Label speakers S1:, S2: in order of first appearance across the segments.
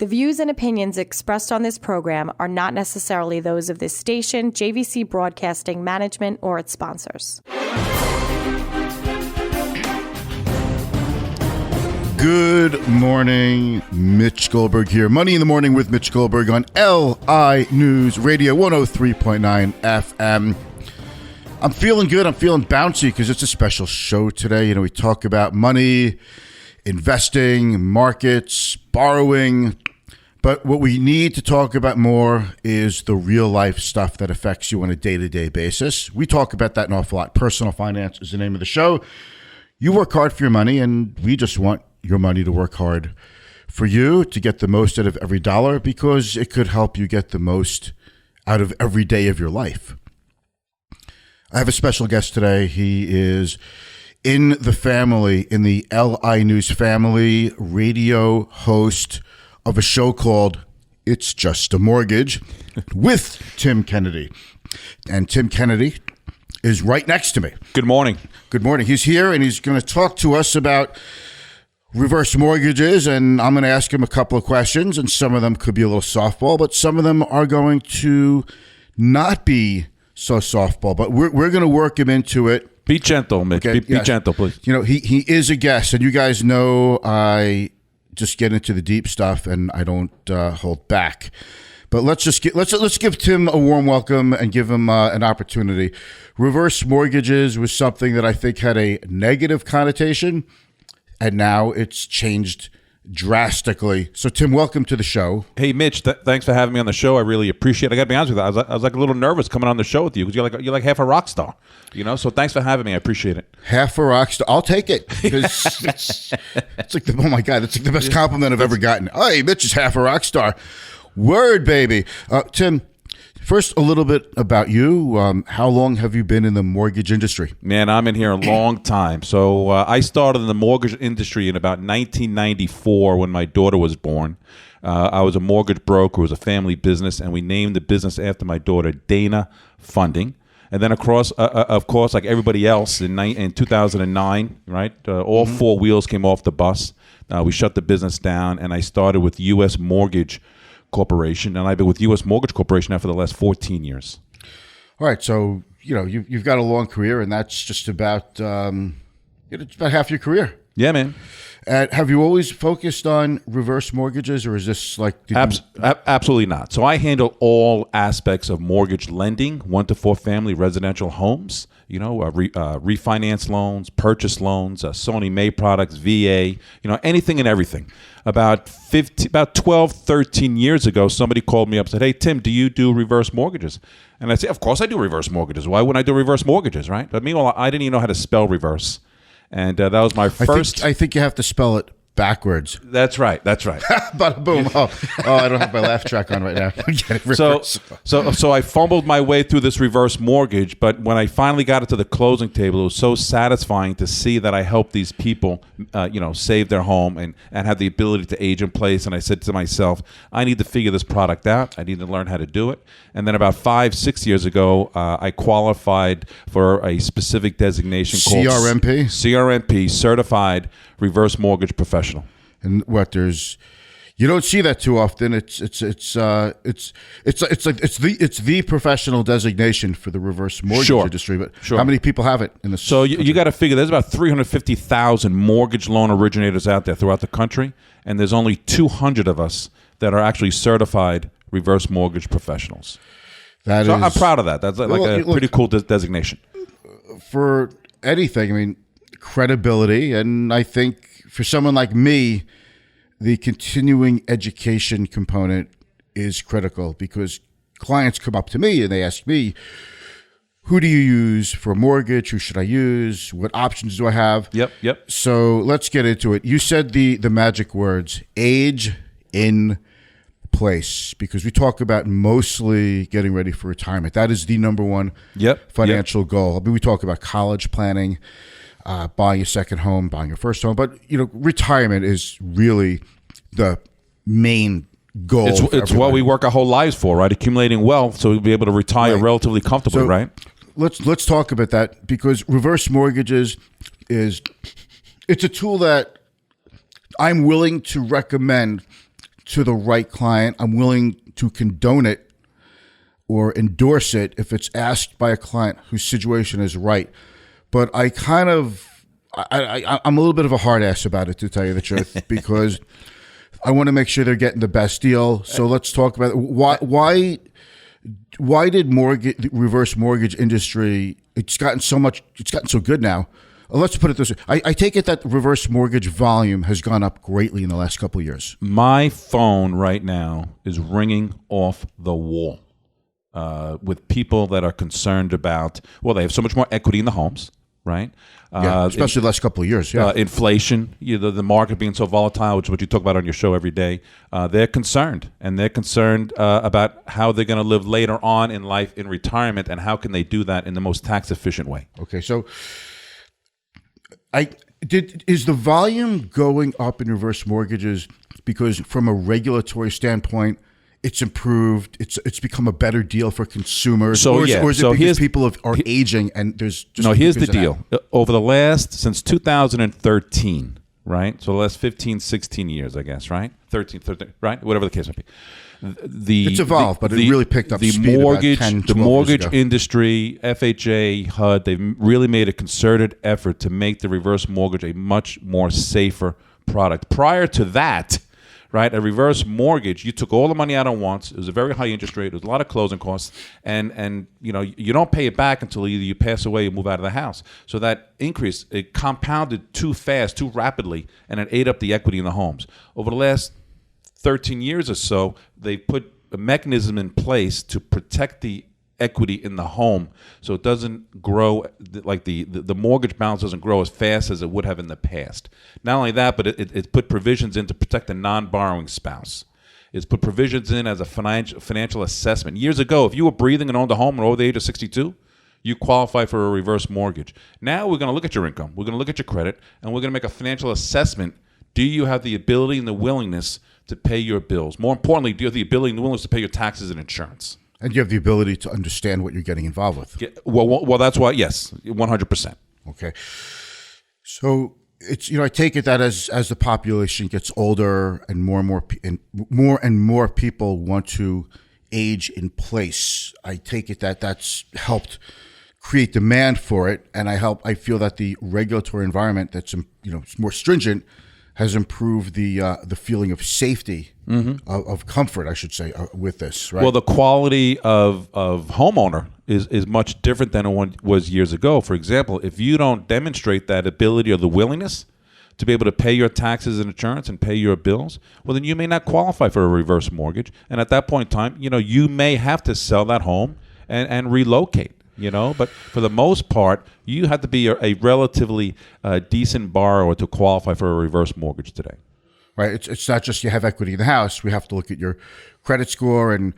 S1: The views and opinions expressed on this program are not necessarily those of this station, JVC Broadcasting Management, or its sponsors.
S2: Good morning, Mitch Goldberg here. Money in the Morning with Mitch Goldberg on LI News Radio 103.9 FM. I'm feeling good. I'm feeling bouncy because it's a special show today. You know, we talk about money, investing, markets, borrowing. But what we need to talk about more is the real life stuff that affects you on a day-to-day basis. We talk about that an awful lot. Personal finance is the name of the show. You work hard for your money, and we just want your money to work hard for you to get the most out of every dollar because it could help you get the most out of every day of your life. I have a special guest today. He is in the family, in the LI News family, radio host of a show called It's Just a Mortgage with Tim Kennedy. And Tim Kennedy is right next to me.
S3: Good morning.
S2: Good morning. He's here and he's going to talk to us about reverse mortgages, and I'm going to ask him a couple of questions, and some of them could be a little softball, but some of them are going to not be so softball, but we're going to work him into it.
S3: Be gentle, Mitch.
S2: Okay?
S3: Be gentle, please.
S2: You know, he is a guest, and you guys know I just get into the deep stuff and I don't hold back. But let's give Tim a warm welcome and give him an opportunity. Reverse mortgages was something that I think had a negative connotation, and now it's changed drastically. So, Tim, welcome to the show.
S3: Hey, Mitch, thanks for having me on the show. I really appreciate it. I got to be honest with you. I was like a little nervous coming on the show with you because you're like half a rock star, you know? So thanks for having me. I appreciate it.
S2: Half a rock star. I'll take it because it's like, oh, my God, it's like the best compliment I've ever gotten. Hey, Mitch is half a rock star. Word, baby. Tim, first, a little bit about you. How long have you been in the mortgage industry?
S3: Man, I'm in here a long time. So I started in the mortgage industry in about 1994 when my daughter was born. I was a mortgage broker. It was a family business, and we named the business after my daughter, Dana Funding. And then, of course, like everybody else, in 2009, right, all four wheels came off the bus. We shut the business down, and I started with U.S. Mortgage Corporation, and I've been with U.S. Mortgage Corporation now for the last 14 years.
S2: All right, so you know you've got a long career, and that's just about it's about half your career.
S3: Yeah, man.
S2: Have you always focused on reverse mortgages, or is this like
S3: absolutely not? So I handle all aspects of mortgage lending, 1 to 4 family residential homes. You know, refinance loans, purchase loans, Sony May products, VA. You know, anything and everything. About 12, 13 years ago, somebody called me up and said, "Hey, Tim, do you do reverse mortgages?" And I said, "Of course I do reverse morthages. Why wouldn't I do reverse mortgages, right?" But meanwhile, I didn't even know how to spell reverse. And that was my first.
S2: I think you have to spell it backwards.
S3: That's right.
S2: Bada boom. Oh, I don't have my laugh track on right now.
S3: So I fumbled my way through this reverse mortgage, but when I finally got it to the closing table, it was so satisfying to see that I helped these people, save their home and have the ability to age in place. And I said to myself, I need to figure this product out. I need to learn how to do it. And then about 5-6 years ago, I qualified for a specific designation called CRMP, Certified Reverse Mortgage Professional.
S2: And you don't see that too often. It's the professional designation for the reverse mortgage industry. But how many people have it in this?
S3: So you got to figure there's about 350,000 mortgage loan originators out there throughout the country, and there's only 200 of us that are actually certified reverse mortgage professionals. I'm proud of that. That's pretty cool designation.
S2: For anything, I mean, credibility, and I think for someone like me, the continuing education component is critical because clients come up to me and they ask me, who do you use for a mortgage? Who should I use? What options do I have?
S3: Yep.
S2: So let's get into it. You said the magic words, age in place, because we talk about mostly getting ready for retirement. That is the number one financial goal. I mean, we talk about college planning, buying a second home, buying your first home, but retirement is really the main goal.
S3: It's what we work our whole lives for, right? Accumulating wealth so we'll be able to retire relatively comfortably, right?
S2: Let's talk about that, because reverse mortgages it's a tool that I'm willing to recommend to the right client. I'm willing to condone it or endorse it if it's asked by a client whose situation is right. But I'm a little bit of a hard ass about it, to tell you the truth, because I want to make sure they're getting the best deal. So let's talk about why did the reverse mortgage industry, it's gotten so good now. Let's put it this way. I take it that reverse mortgage volume has gone up greatly in the last couple of years.
S3: My phone right now is ringing off the wall with people that are concerned about, well, they have so much more equity in the homes, right?
S2: Especially the last couple of years. Yeah,
S3: inflation, the market being so volatile, which is what you talk about on your show every day. They're concerned, and they're concerned about how they're going to live later on in life in retirement, and how can they do that in the most tax efficient way.
S2: Okay, so is the volume going up in reverse mortgages because from a regulatory standpoint, it's improved, it's become a better deal for consumers? Or is it because people are aging and there's just...
S3: No, here's the deal. Over since 2013, right? So the last 15, 16 years, I guess, right? 13, right? Whatever the case might be.
S2: It's evolved, but it really picked up speed about 10, 12
S3: the mortgage
S2: years ago.
S3: Industry, FHA, HUD, they've really made a concerted effort to make the reverse mortgage a much more safer product. Prior to that, right, a reverse mortgage, you took all the money out at once. It was a very high interest rate. There was a lot of closing costs, and you don't pay it back until either you pass away or move out of the house. So that increase, it compounded too fast, too rapidly, and it ate up the equity in the homes. Over the last 13 years or so, they put a mechanism in place to protect the equity in the home so it doesn't grow, like the mortgage balance doesn't grow as fast as it would have in the past. Not only that, but it put provisions in to protect the non-borrowing spouse. It's put provisions in as a financial assessment. Years ago, if you were breathing and owned a home and over the age of 62, you qualify for a reverse mortgage. Now we're going to look at your income, we're going to look at your credit, and we're going to make a financial assessment. Do you have the ability and the willingness to pay your bills? More importantly, do you have the ability and the willingness to pay your taxes and insurance?
S2: And you have the ability to understand what you're getting involved with.
S3: Yeah, well, that's why, yes, 100%.
S2: Okay. So it's, I take it that as the population gets older and more and more people want to age in place, I take it that that's helped create demand for it, and I feel that the regulatory environment that's more stringent has improved the feeling of safety, of comfort, I should say, with this. Right?
S3: Well, the quality of homeowner is much different than it was years ago. For example, if you don't demonstrate that ability or the willingness to be able to pay your taxes and insurance and pay your bills, well, then you may not qualify for a reverse mortgage. And at that point in time, you may have to sell that home and relocate. But for the most part, you have to be a relatively decent borrower to qualify for a reverse mortgage today.
S2: Right. It's not just you have equity in the house. We have to look at your credit score and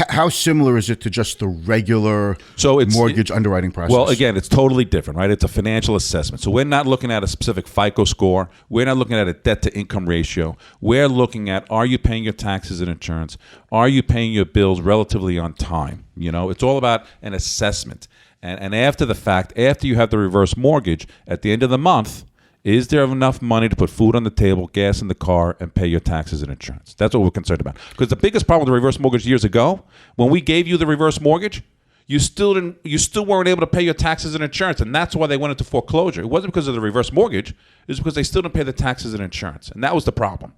S2: how similar is it to just the regular mortgage underwriting process?
S3: Well, again, it's totally different, right? It's a financial assessment. So we're not looking at a specific FICO score. We're not looking at a debt to income ratio. We're looking at, are you paying your taxes and insurance? Are you paying your bills relatively on time? It's all about an assessment. And after the fact, after you have the reverse mortgage, at the end of the month, is there enough money to put food on the table, gas in the car, and pay your taxes and insurance? That's what we're concerned about. Because the biggest problem with the reverse mortgage years ago, when we gave you the reverse mortgage, you still weren't able to pay your taxes and insurance, and that's why they went into foreclosure. It wasn't because of the reverse mortgage; it was because they still didn't pay the taxes and insurance, and that was the problem.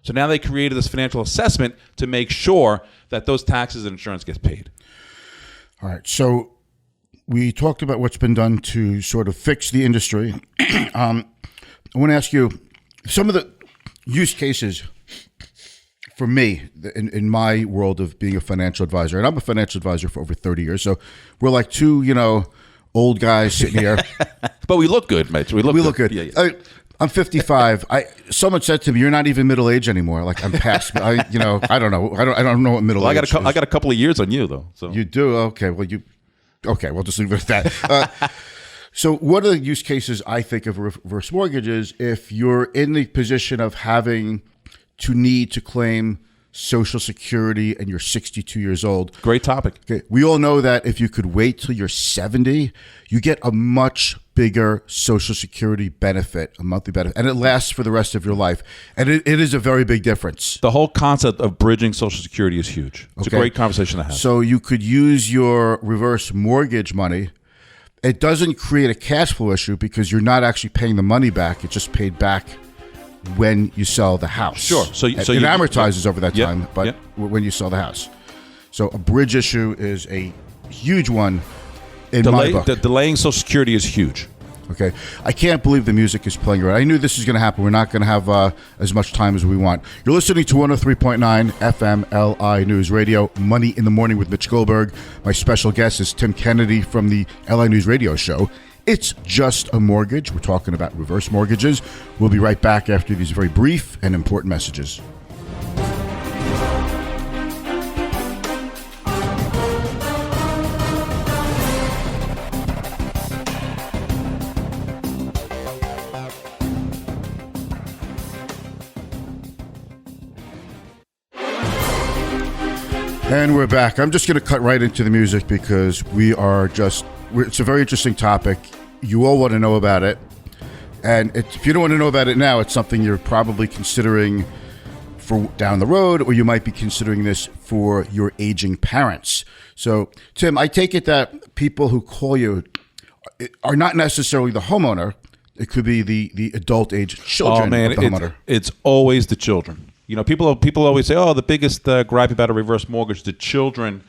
S3: So now they created this financial assessment to make sure that those taxes and insurance gets paid.
S2: All right, so we talked about what's been done to sort of fix the industry. I want to ask you some of the use cases for me in my world of being a financial advisor, and I'm a financial advisor for over 30 years. So we're like two, old guys sitting here.
S3: But we look good, Mitch. We look good.
S2: Yeah. I'm 55. Someone said to me, "You're not even middle age anymore." Like I'm past. I don't know. I don't know what middle age is.
S3: I got a couple of years on you though. So
S2: you do? Okay. Well, we'll just leave it at that. So one of the use cases I think of reverse mortgages, if you're in the position of having to need to claim Social Security and you're 62 years old.
S3: Great topic.
S2: Okay. We all know that if you could wait till you're 70, you get a much bigger Social Security benefit, a monthly benefit, and it lasts for the rest of your life. And it is a very big difference.
S3: The whole concept of bridging Social Security is huge. It's a great conversation to have.
S2: So you could use your reverse mortgage money. It doesn't create a cash flow issue because you're not actually paying the money back. It's just paid back when you sell the house.
S3: Sure. So
S2: it amortizes over that time, but when you sell the house. So a bridge issue is a huge one in my book.
S3: Delaying Social Security is huge.
S2: Okay. I can't believe the music is playing right. I knew this was going to happen. We're not going to have as much time as we want. You're listening to 103.9 FM LI News Radio, Money in the Morning with Mitch Goldberg. My special guest is Tim Kennedy from the LI News Radio show. It's Just a Mortgage. We're talking about reverse mortgages. We'll be right back after these very brief and important messages. And we're back. I'm just going to cut right into the music because it's a very interesting topic. You all want to know about it. And if you don't want to know about it now, it's something you're probably considering for down the road, or you might be considering this for your aging parents. So, Tim, I take it that people who call you are not necessarily the homeowner. It could be the adult age children of the homeowner.
S3: It's always the children. You know, people always say, "Oh, the biggest gripe about a reverse mortgage, the children,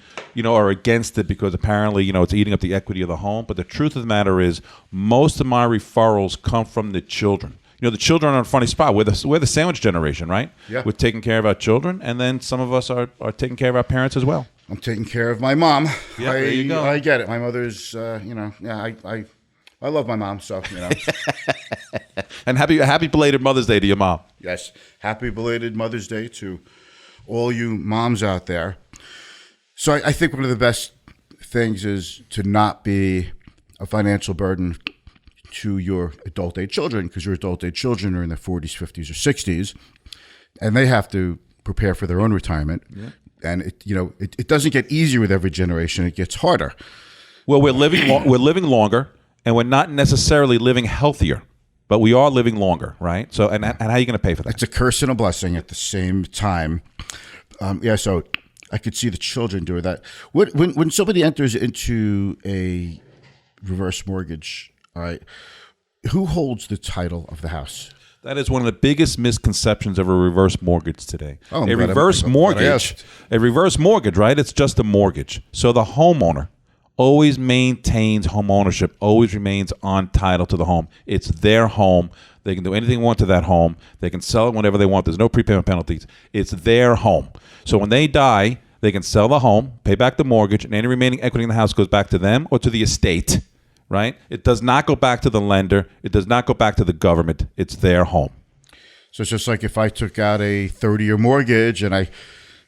S3: are against it because apparently, it's eating up the equity of the home." But the truth of the matter is, most of my referrals come from the children. The children are in a funny spot. We're the sandwich generation, right?
S2: Yeah.
S3: We're taking care of our children, and then some of us are taking care of our parents as well.
S2: I'm taking care of my mom.
S3: Yeah, there you go.
S2: I get it. My mother's, I love my mom, so.
S3: And happy belated Mother's Day to your mom.
S2: Yes. Happy belated Mother's Day to all you moms out there. So I think one of the best things is to not be a financial burden to your adult age children, because your adult age children are in their 40s, 50s, or 60s, and they have to prepare for their own retirement. Yeah. And it doesn't get easier with every generation; it gets harder.
S3: Well, we're living longer, and we're not necessarily living healthier. But we are living longer, right? So, and how are you going to pay for that?
S2: It's a curse and a blessing at the same time. So I could see the children doing that. When somebody enters into a reverse mortgage, all right, who holds the title of the house?
S3: That is one of the biggest misconceptions of a reverse mortgage today.
S2: Oh,
S3: a reverse mortgage, right? It's just a mortgage. So the homeowner always maintains home ownership, always remains on title to the home. It's their home. They can do anything they want to that home. They can sell it whenever they want. There's no prepayment penalties. It's their home. So when they die, they can sell the home, pay back the mortgage, and any remaining equity in the house goes back to them or to the estate, right? It does not go back to the lender. It does not go back to the government. It's their home.
S2: So it's just like if I took out a 30-year mortgage and I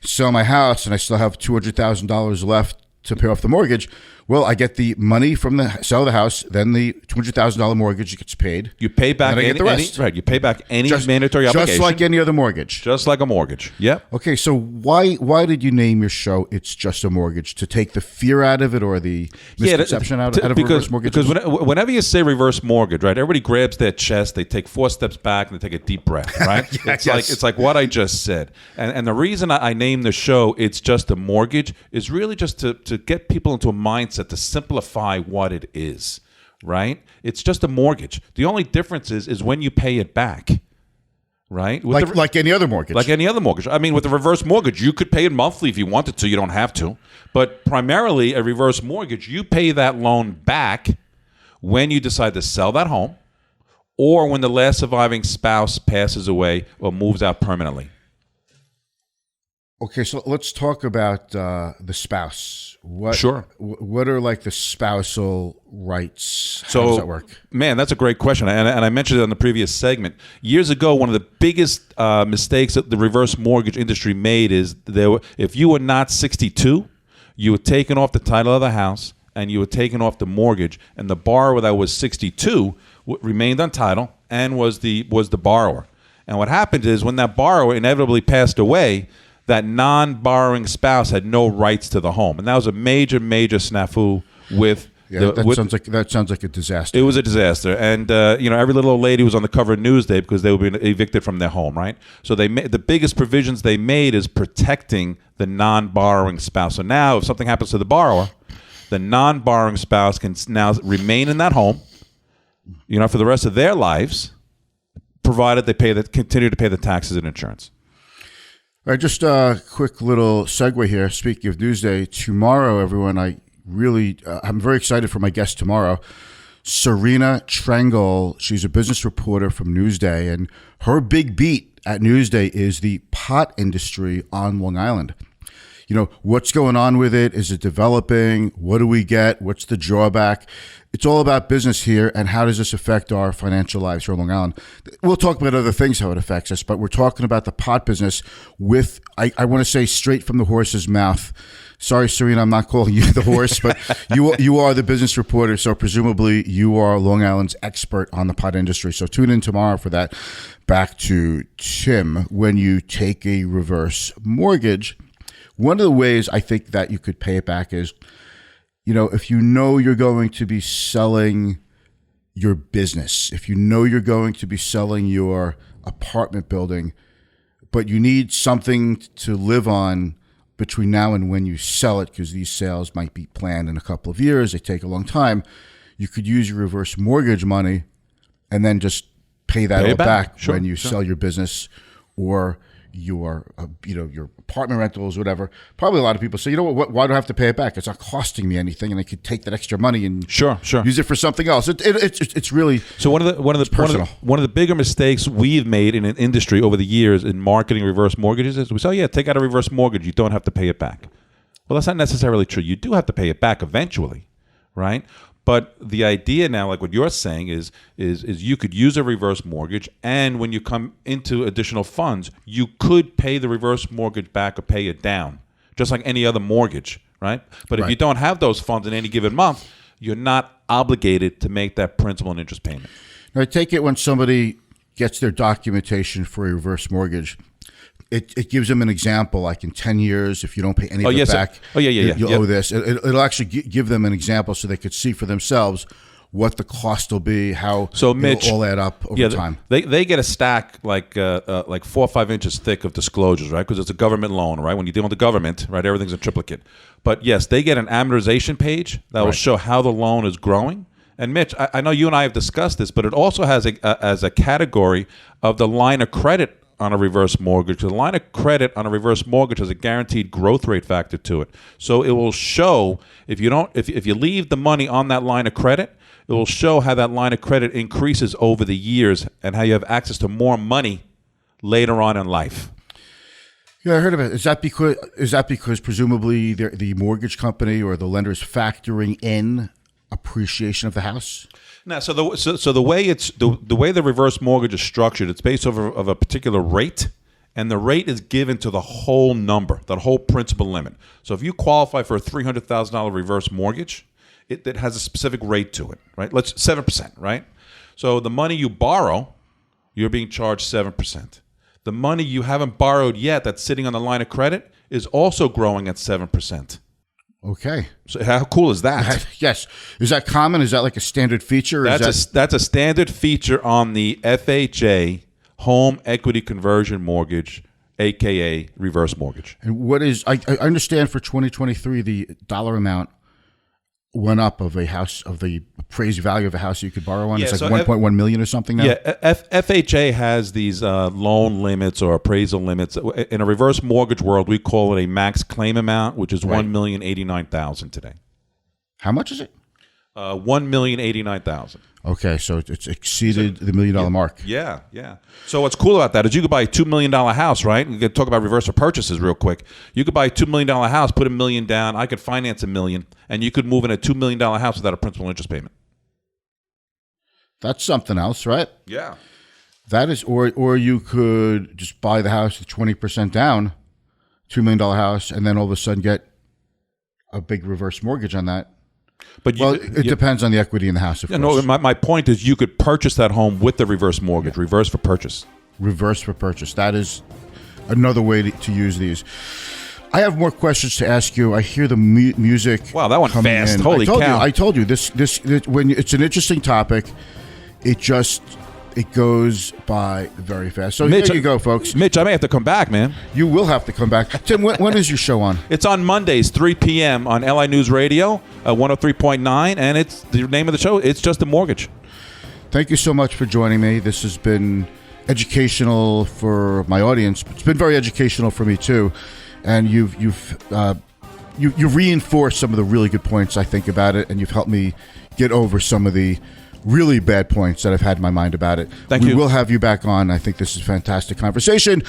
S2: sell my house and I still have $200,000 left to pay off the mortgage. Well, I get the money from the sell of the house, then the $200,000 mortgage gets paid.
S3: You pay back
S2: the rest.
S3: Right. You pay back any mandatory obligation.
S2: Just like any other mortgage.
S3: Just like a mortgage. Yep.
S2: Okay, so why did you name your show It's Just a Mortgage? To take the fear out of it or the misconception out of reverse mortgages?
S3: Because whenever you say reverse mortgage, right, everybody grabs their chest, they take 4 steps back, and they take a deep breath, right? It's like what I just said. And the reason I named the show It's Just a Mortgage is really just to get people into a mindset to simplify what it is, right? It's just a mortgage. The only difference is when you pay it back, right?
S2: Like any other mortgage.
S3: Like any other mortgage. I mean, with a reverse mortgage, you could pay it monthly if you wanted to. You don't have to. But primarily, a reverse mortgage, you pay that loan back when you decide to sell that home or when the last surviving spouse passes away or moves out permanently.
S2: Okay, so let's talk about the spouse.
S3: Sure.
S2: What are like the spousal rights? How does that work?
S3: Man, that's a great question. And I mentioned it on the previous segment. Years ago, one of the biggest mistakes that the reverse mortgage industry made is if you were not 62, you were taken off the title of the house and you were taken off the mortgage, and the borrower that was 62 remained on title and was the borrower. And what happened is when that borrower inevitably passed away, that non-borrowing spouse had no rights to the home. And that was a major, major snafu with
S2: Yeah, that sounds like a disaster.
S3: It was a disaster, and every little old lady was on the cover of Newsday because they were being evicted from their home, right? So the biggest provisions they made is protecting the non-borrowing spouse. So now, if something happens to the borrower, the non-borrowing spouse can now remain in that home, for the rest of their lives, provided they continue to pay the taxes and insurance.
S2: All right, just a quick little segue here. Speaking of Newsday, tomorrow, everyone, I'm very excited for my guest tomorrow, Serena Trengel. She's a business reporter from Newsday, and her big beat at Newsday is the pot industry on Long Island. What's going on with it? Is it developing? What do we get? What's the drawback? It's all about business here, and how does this affect our financial lives here on Long Island? We'll talk about other things, how it affects us, but we're talking about the pot business with, I want to say, straight from the horse's mouth. Sorry, Serena, I'm not calling you the horse, but you are the business reporter, so presumably you are Long Island's expert on the pot industry. So tune in tomorrow for that. Back to Tim. When you take a reverse mortgage, one of the ways I think that you could pay it back is, if you're going to be selling your business, if you're going to be selling your apartment building, but you need something to live on between now and when you sell it, because these sales might be planned in a couple of years, they take a long time, you could use your reverse mortgage money and then just pay that all back when you sell your business or your apartment rentals, whatever. Probably a lot of people say, why do I have to pay it back? It's not costing me anything, and I could take that extra money and use it for something else. It's really
S3: so one of the bigger mistakes we've made in an industry over the years in marketing reverse mortgages is we say, take out a reverse mortgage, you don't have to pay it back. Well, that's not necessarily true. You do have to pay it back eventually, right? But the idea now, like what you're saying, is you could use a reverse mortgage, and when you come into additional funds, you could pay the reverse mortgage back or pay it down, just like any other mortgage, right? But if you don't have those funds in any given month, you're not obligated to make that principal and interest payment.
S2: Now, I take it when somebody gets their documentation for a reverse mortgage, it gives them an example, like in 10 years, if you don't pay any of it back, you'll owe this. It'll actually give them an example so they could see for themselves what the cost will be, how Mitch, it'll all add up over time.
S3: They get a stack like 4 or 5 inches thick of disclosures, right? Because it's a government loan, right? When you deal with the government, right, everything's a triplicate. But yes, they get an amortization page that will show how the loan is growing. And Mitch, I know you and I have discussed this, but it also has as a category of the line of credit on a reverse mortgage. The line of credit on a reverse mortgage has a guaranteed growth rate factor to it. So it will show if you leave the money on that line of credit, it will show how that line of credit increases over the years and how you have access to more money later on in life.
S2: Yeah, I heard of it. Is that because presumably the mortgage company or the lender is factoring in appreciation of the house?
S3: No, so the way the way the reverse mortgage is structured, it's based over of a particular rate, and the rate is given to the whole number, that whole principal limit. So if you qualify for a $300,000 reverse mortgage, it has a specific rate to it, right? 7%, right? So the money you borrow, you're being charged 7%. The money you haven't borrowed yet that's sitting on the line of credit is also growing at 7%.
S2: Okay.
S3: So how cool is that?
S2: Yes. Is that common? Is that like a standard feature?
S3: That's a standard feature on the FHA home equity conversion mortgage, aka reverse mortgage.
S2: And what is? I understand for 2023 the dollar amount went up of the appraised value of a house you could borrow on. It's like 1.1 million or something now.
S3: Yeah, FHA has these loan limits or appraisal limits. In a reverse mortgage world, we call it a max claim amount, which is $1,089,000 today.
S2: How much is it?
S3: $1,089,000.
S2: Okay, so it's exceeded the $1 million mark.
S3: Yeah. So what's cool about that is you could buy a $2 million house, right? We could talk about reverse purchases real quick. You could buy a $2 million house, put $1 million down. I could finance $1 million, and you could move in a $2 million house without a principal interest payment.
S2: That's something else, right?
S3: Yeah.
S2: That is, or you could just buy the house with 20% down, $2 million house, and then all of a sudden get a big reverse mortgage on that. But it depends on the equity in the house, of course.
S3: No, my point is you could purchase that home with the reverse mortgage, reverse for purchase.
S2: Reverse for purchase. That is another way to use these. I have more questions to ask you. I hear the music.
S3: Wow, that went
S2: coming
S3: fast.
S2: in.
S3: Holy cow.
S2: I told you this when it's an interesting topic, it goes by very fast. So
S3: Mitch,
S2: here you go, folks.
S3: Mitch, I may have to come back, man.
S2: You will have to come back. Tim, when is your show on?
S3: It's on Mondays, 3 p.m. on LI News Radio, 103.9, and it's the name of the show. It's Just a Mortgage.
S2: Thank you so much for joining me. This has been educational for my audience. It's been very educational for me too, and you've reinforced some of the really good points I think about it, and you've helped me get over some of the really bad points that I've had in my mind about it.
S3: Thank you.
S2: We will have you back on. I think this is a fantastic conversation.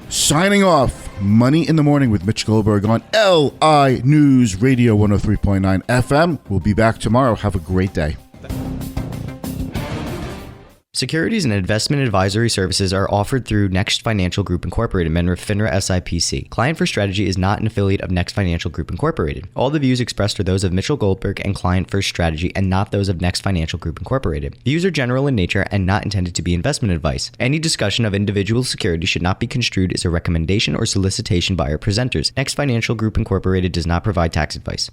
S2: Signing off, Money in the Morning with Mitch Goldberg on LI News Radio 103.9 FM. We'll be back tomorrow. Have a great day.
S4: Securities and investment advisory services are offered through Next Financial Group Incorporated, member FINRA SIPC. Client First Strategy is not an affiliate of Next Financial Group Incorporated. All the views expressed are those of Mitchell Goldberg and Client First Strategy and not those of Next Financial Group Incorporated. Views are general in nature and not intended to be investment advice. Any discussion of individual securities should not be construed as a recommendation or solicitation by our presenters. Next Financial Group Incorporated does not provide tax advice.